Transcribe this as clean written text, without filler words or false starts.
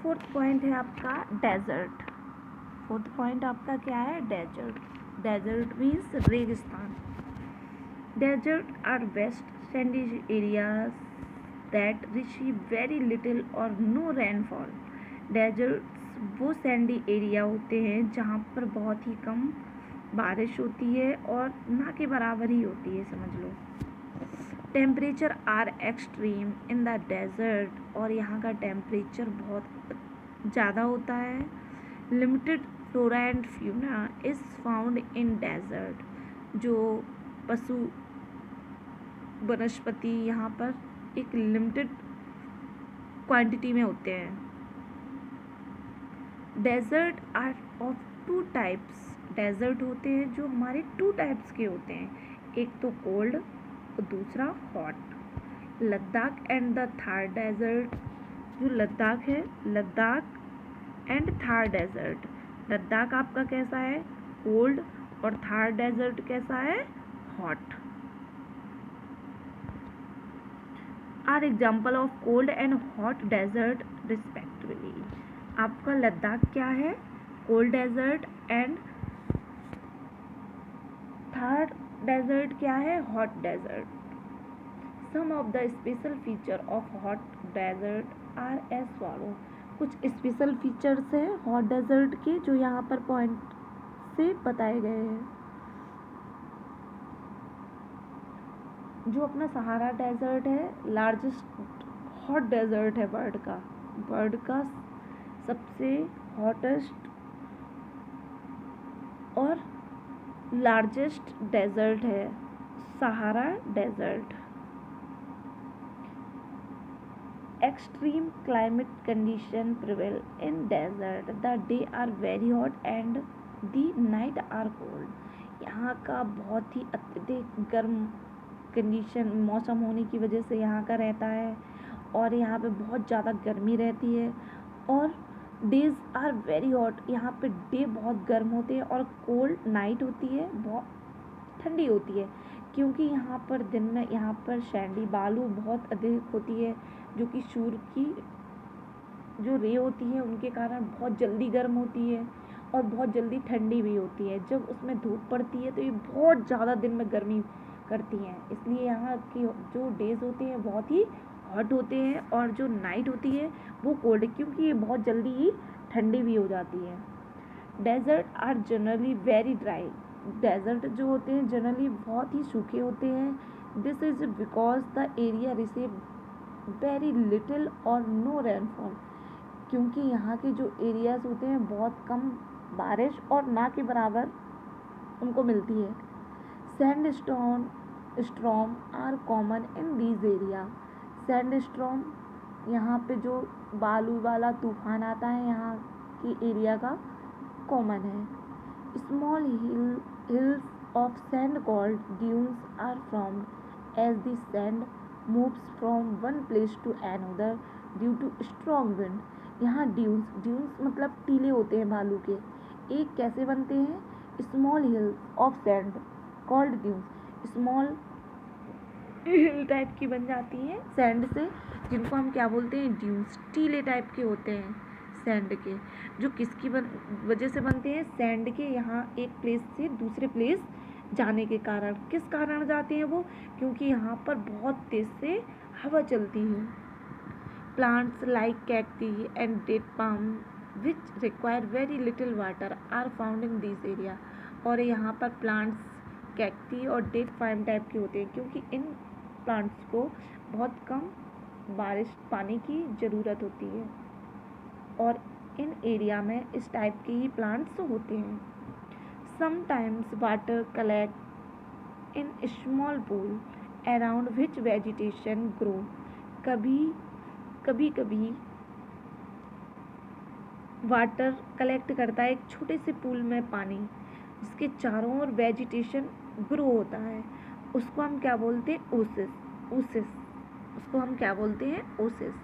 Fourth point है आपका desert. Fourth point आपका क्या है? डेजर्ट। डेजर्ट मीन्स रेगिस्तान। Desert are vast sandy areas that receive very little or no rainfall. Deserts वो सैंडी एरिया होते हैं जहाँ पर बहुत ही कम बारिश होती है और ना के बराबर ही होती है, समझ लो। Temperature are extreme in the desert, और यहाँ का टेम्परेचर बहुत ज़्यादा होता है। Limited flora and fauna is found in desert, जो पशु वनस्पति यहाँ पर एक लिमिटेड क्वांटिटी में होते हैं। Desert are of two types. Desert होते हैं जो हमारे टू टाइप्स के होते हैं, एक तो कोल्ड और दूसरा hot. Ladakh and the Thar desert, जो लद्दाख है, लद्दाख एंड थार डेजर्ट। लद्दाख आपका कैसा है? कोल्ड, और थार डेजर्ट कैसा है? Hot. Are example of cold and hot desert respectively. आपका लद्दाख क्या है? Cold desert, and Thar desert क्या है? Hot desert. Some of the special feature of hot desert are as follow. कुछ स्पेशल फीचर्स हैं हॉट डेजर्ट के जो यहाँ पर पॉइंट से बताए गए हैं। जो अपना सहारा डेजर्ट है, लार्जेस्ट हॉट डेजर्ट है वर्ल्ड का सबसे हॉटेस्ट और लार्जेस्ट डेजर्ट है Sahara desert. Extreme climate condition prevail in desert. The day are very hot and the night are cold. यहाँ का बहुत ही अत्यधिक गर्म कंडीशन मौसम होने की वजह से यहाँ का रहता है, और यहाँ पे बहुत ज़्यादा गर्मी रहती है, और डेज आर वेरी हॉट, यहाँ पे डे बहुत गर्म होते हैं, और कोल्ड नाइट होती है, बहुत ठंडी होती है, क्योंकि यहाँ पर दिन में यहाँ पर सैंडी बालू बहुत अधिक होती है, जो कि सूर्य की जो रे होती है उनके कारण बहुत जल्दी गर्म होती है और बहुत जल्दी ठंडी भी होती है। जब उसमें धूप पड़ती है तो ये बहुत ज़्यादा दिन में गर्मी करती हैं, इसलिए यहाँ के जो डेज होते हैं बहुत ही हॉट होते हैं, और जो नाइट होती है वो कोल्ड, क्योंकि ये बहुत जल्दी ही ठंडी भी हो जाती है। Desert are generally very dry. Desert जो होते हैं जनरली बहुत ही सूखे होते हैं। This is because the area receive very little or no rainfall, क्योंकि यहाँ के जो एरियाज होते हैं बहुत कम बारिश और ना के बराबर उनको मिलती है। Sandstorm are common in these area. Sandstorm यहाँ पे जो बालू वाला तूफान आता है यहाँ की एरिया का कॉमन है। Small hills of sand called dunes are formed as the sand moves from one place to another due to strong wind. यहाँ ड्यून्स मतलब टीले होते हैं बालू के, एक कैसे बनते हैं? Small hills of sand called dunes, small hill type की बन जाती हैं सैंड से, जिनको हम क्या बोलते हैं? ड्यून्स। टीले टाइप के होते हैं सैंड के, जो किसकी वजह से बनते हैं? सैंड के यहाँ एक प्लेस से दूसरे प्लेस जाने के कारण। किस कारण जाते हैं वो? क्योंकि यहाँ पर बहुत तेज से हवा चलती है। Plants like cacti and date palm which require very little water are found in this area. और यहाँ पर प्लांट्स कैक्टी और डेट पाम टाइप के होते हैं, क्योंकि इन प्लांट्स को बहुत कम बारिश पानी की ज़रूरत होती है, और इन एरिया में इस टाइप के ही प्लांट्स होते हैं। Sometimes water collect in small pool around which vegetation grow. कभी वाटर कलेक्ट करता है एक छोटे से पूल में पानी, जिसके चारों ओर वेजिटेशन ग्रो होता है, उसको हम क्या बोलते हैं? ओसिस। उसको हम क्या बोलते हैं? ओसिस।